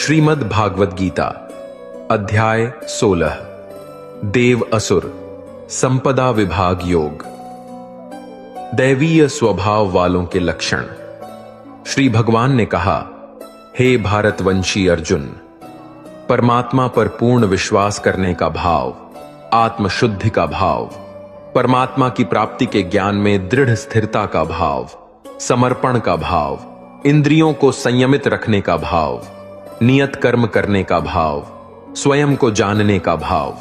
श्रीमद् भागवत गीता अध्याय 16 देव असुर संपदा विभाग योग। दैवीय स्वभाव वालों के लक्षण। श्री भगवान ने कहा, हे भारतवंशी अर्जुन, परमात्मा पर पूर्ण विश्वास करने का भाव, आत्मशुद्धि का भाव, परमात्मा की प्राप्ति के ज्ञान में दृढ़ स्थिरता का भाव, समर्पण का भाव, इंद्रियों को संयमित रखने का भाव, नियत कर्म करने का भाव, स्वयं को जानने का भाव,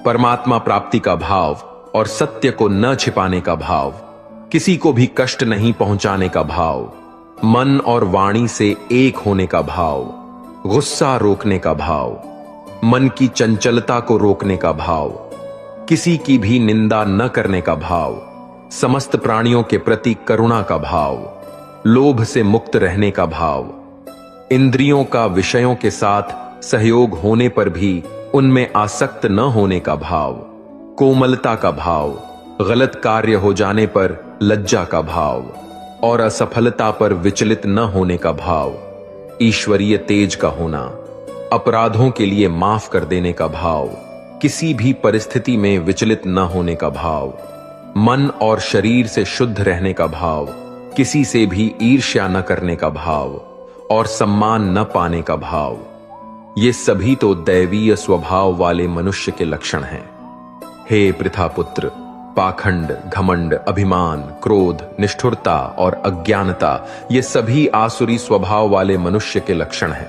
परमात्मा प्राप्ति का भाव और सत्य को न छिपाने का भाव, किसी को भी कष्ट नहीं पहुंचाने का भाव, मन और वाणी से एक होने का भाव, गुस्सा रोकने का भाव, मन की चंचलता को रोकने का भाव, किसी की भी निंदा न करने का भाव, समस्त प्राणियों के प्रति करुणा का भाव, लोभ से मुक्त रहने का भाव, इंद्रियों का विषयों के साथ सहयोग होने पर भी उनमें आसक्त न होने का भाव, कोमलता का भाव, गलत कार्य हो जाने पर लज्जा का भाव और असफलता पर विचलित न होने का भाव, ईश्वरीय तेज का होना, अपराधों के लिए माफ कर देने का भाव, किसी भी परिस्थिति में विचलित न होने का भाव, मन और शरीर से शुद्ध रहने का भाव, किसी से भी ईर्ष्या न करने का भाव और सम्मान न पाने का भाव। ये सभी तो दैवीय स्वभाव वाले मनुष्य के लक्षण हैं। हे पृथापुत्र, पाखंड, घमंड, अभिमान, क्रोध, निष्ठुरता और अज्ञानता ये सभी आसुरी स्वभाव वाले मनुष्य के लक्षण हैं।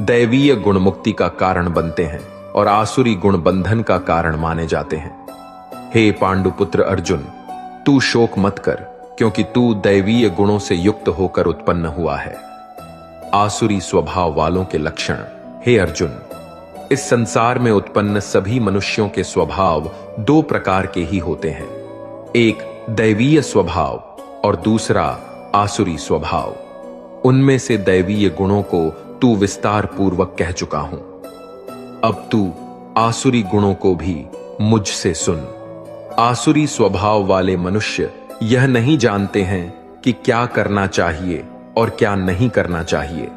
दैवीय गुण मुक्ति का कारण बनते हैं और आसुरी गुण बंधन का कारण माने जाते हैं। हे पांडुपुत्र अर्जुन, तू शोक मत कर, क्योंकि तू दैवीय गुणों से युक्त होकर उत्पन्न हुआ है। आसुरी स्वभाव वालों के लक्षण। हे अर्जुन, इस संसार में उत्पन्न सभी मनुष्यों के स्वभाव दो प्रकार के ही होते हैं, एक दैवीय स्वभाव और दूसरा आसुरी स्वभाव। उनमें से दैवीय गुणों को तू विस्तार पूर्वक कह चुका हूं। अब तू आसुरी गुणों को भी मुझसे सुन। आसुरी स्वभाव वाले मनुष्य यह नहीं जानते हैं कि क्या करना चाहिए और क्या नहीं करना चाहिए।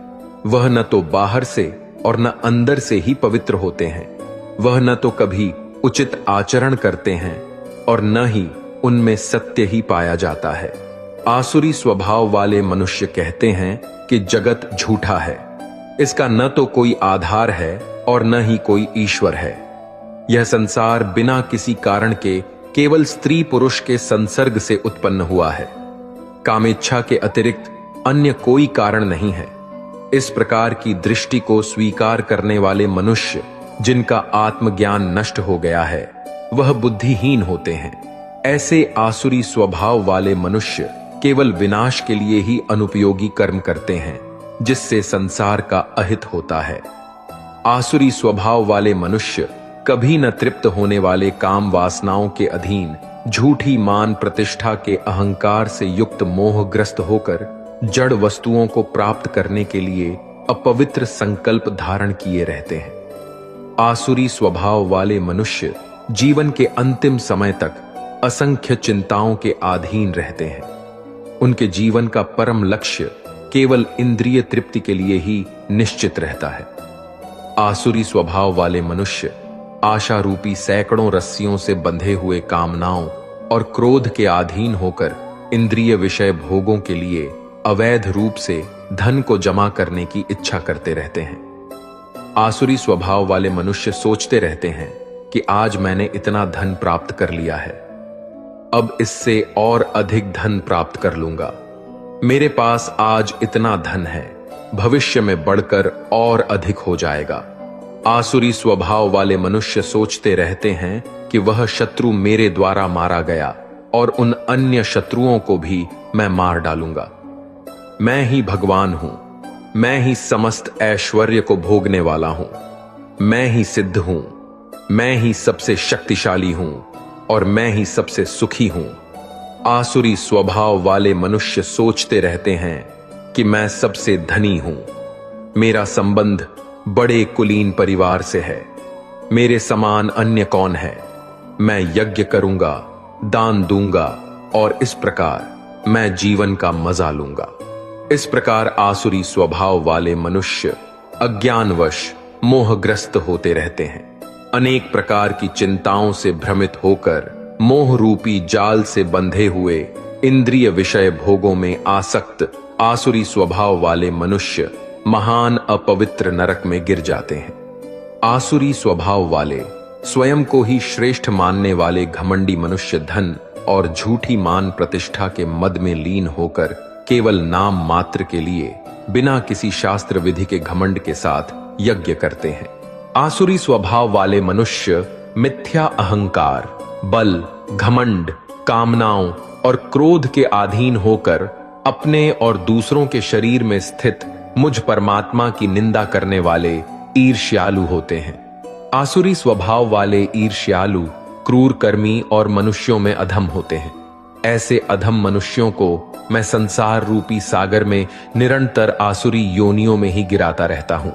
वह न तो बाहर से और न अंदर से ही पवित्र होते हैं। वह न तो कभी उचित आचरण करते हैं और न ही उनमें सत्य ही पाया जाता है। आसुरी स्वभाव वाले मनुष्य कहते हैं कि जगत झूठा है, इसका न तो कोई आधार है और न ही कोई ईश्वर है। यह संसार बिना किसी कारण के केवल स्त्री पुरुष के संसर्ग से उत्पन्न हुआ है। कामेच्छा के अतिरिक्त अन्य कोई कारण नहीं है। इस प्रकार की दृष्टि को स्वीकार करने वाले मनुष्य जिनका आत्मज्ञान नष्ट हो गया है, वह बुद्धिहीन होते हैं। ऐसे आसुरी स्वभाव वाले मनुष्य केवल विनाश के लिए ही अनुपयोगी कर्म करते हैं, जिससे संसार का अहित होता है। आसुरी स्वभाव वाले मनुष्य कभी न तृप्त होने वाले काम वासनाओं के अधीन झूठी मान प्रतिष्ठा के अहंकार से युक्त मोहग्रस्त होकर जड़ वस्तुओं को प्राप्त करने के लिए अपवित्र संकल्प धारण किए रहते हैं। आसुरी स्वभाव वाले मनुष्य जीवन के अंतिम समय तक असंख्य चिंताओं के अधीन रहते हैं। उनके जीवन का परम लक्ष्य केवल इंद्रिय तृप्ति के लिए ही निश्चित रहता है। आसुरी स्वभाव वाले मनुष्य आशा रूपी सैकड़ों रस्सियों से बंधे हुए कामनाओं और क्रोध के अधीन होकर इंद्रिय विषय भोगों के लिए अवैध रूप से धन को जमा करने की इच्छा करते रहते हैं। आसुरी स्वभाव वाले मनुष्य सोचते रहते हैं कि आज मैंने इतना धन प्राप्त कर लिया है, अब इससे और अधिक धन प्राप्त कर लूंगा। मेरे पास आज इतना धन है, भविष्य में बढ़कर और अधिक हो जाएगा। आसुरी स्वभाव वाले मनुष्य सोचते रहते हैं कि वह शत्रु मेरे द्वारा मारा गया और उन अन्य शत्रुओं को भी मैं मार डालूंगा। मैं ही भगवान हूं, मैं ही समस्त ऐश्वर्य को भोगने वाला हूं, मैं ही सिद्ध हूं, मैं ही सबसे शक्तिशाली हूं और मैं ही सबसे सुखी हूं। आसुरी स्वभाव वाले मनुष्य सोचते रहते हैं कि मैं सबसे धनी हूं, मेरा संबंध बड़े कुलीन परिवार से है, मेरे समान अन्य कौन है, मैं यज्ञ करूंगा, दान दूंगा और इस प्रकार मैं जीवन का मजा लूंगा। इस प्रकार आसुरी स्वभाव वाले मनुष्य अज्ञानवश मोहग्रस्त होते रहते हैं। अनेक प्रकार की चिंताओं से भ्रमित होकर मोह रूपी जाल से बंधे हुए इंद्रिय विषय भोगों में आसक्त आसुरी स्वभाव वाले मनुष्य महान अपवित्र नरक में गिर जाते हैं। आसुरी स्वभाव वाले, स्वयं को ही श्रेष्ठ मानने वाले घमंडी मनुष्य धन और झूठी मान प्रतिष्ठा के मद में लीन होकर केवल नाम मात्र के लिए बिना किसी शास्त्र विधि के घमंड के साथ यज्ञ करते हैं। आसुरी स्वभाव वाले मनुष्य मिथ्या अहंकार, बल, घमंड, कामनाओं और क्रोध के अधीन होकर अपने और दूसरों के शरीर में स्थित मुझ परमात्मा की निंदा करने वाले ईर्ष्यालु होते हैं। आसुरी स्वभाव वाले ईर्ष्यालु, क्रूर कर्मी और मनुष्यों में अधम होते हैं। ऐसे अधम मनुष्यों को मैं संसार रूपी सागर में निरंतर आसुरी योनियों में ही गिराता रहता हूं।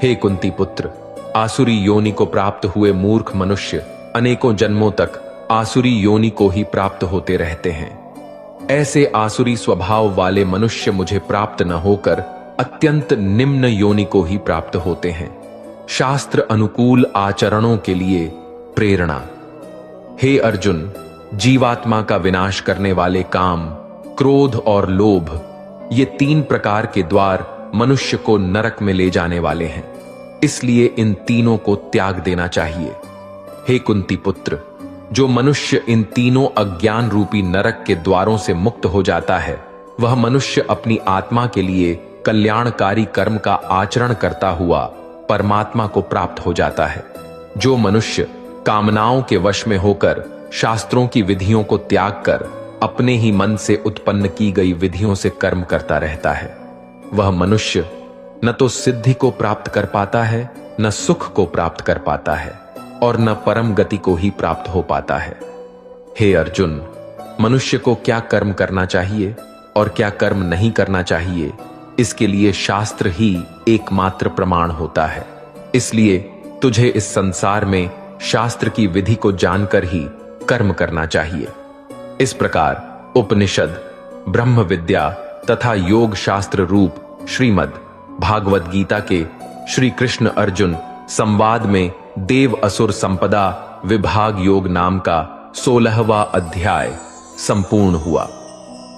हे कुंती पुत्र, आसुरी योनि को प्राप्त हुए मूर्ख मनुष्य अनेकों जन्मों तक आसुरी योनि को ही प्राप्त होते रहते हैं। ऐसे आसुरी स्वभाव वाले मनुष्य मुझे प्राप्त न होकर अत्यंत निम्न योनि को ही प्राप्त होते हैं। शास्त्र अनुकूल आचरणों के लिए प्रेरणा। हे अर्जुन, जीवात्मा का विनाश करने वाले काम, क्रोध और लोभ, ये 3 प्रकार के द्वार मनुष्य को नरक में ले जाने वाले हैं। इसलिए इन तीनों को त्याग देना चाहिए। हे कुंती पुत्र, जो मनुष्य इन तीनों अज्ञान रूपी नरक के द्वारों से मुक्त हो जाता है, वह मनुष्य अपनी आत्मा के लिए कल्याणकारी कर्म का आचरण करता हुआ परमात्मा को प्राप्त हो जाता है। जो मनुष्य कामनाओं के वश में होकर शास्त्रों की विधियों को त्याग कर अपने ही मन से उत्पन्न की गई विधियों से कर्म करता रहता है, वह मनुष्य न तो सिद्धि को प्राप्त कर पाता है, न सुख को प्राप्त कर पाता है और न परम गति को ही प्राप्त हो पाता है। हे अर्जुन, मनुष्य को क्या कर्म करना चाहिए और क्या कर्म नहीं करना चाहिए, इसके लिए शास्त्र ही एकमात्र प्रमाण होता है। इसलिए तुझे इस संसार में शास्त्र की विधि को जानकर ही कर्म करना चाहिए। इस प्रकार उपनिषद, ब्रह्म विद्या तथा योग शास्त्र रूप श्रीमद् भागवत गीता के श्री कृष्ण अर्जुन संवाद में देव असुर संपदा विभाग योग नाम का 16वां अध्याय संपूर्ण हुआ।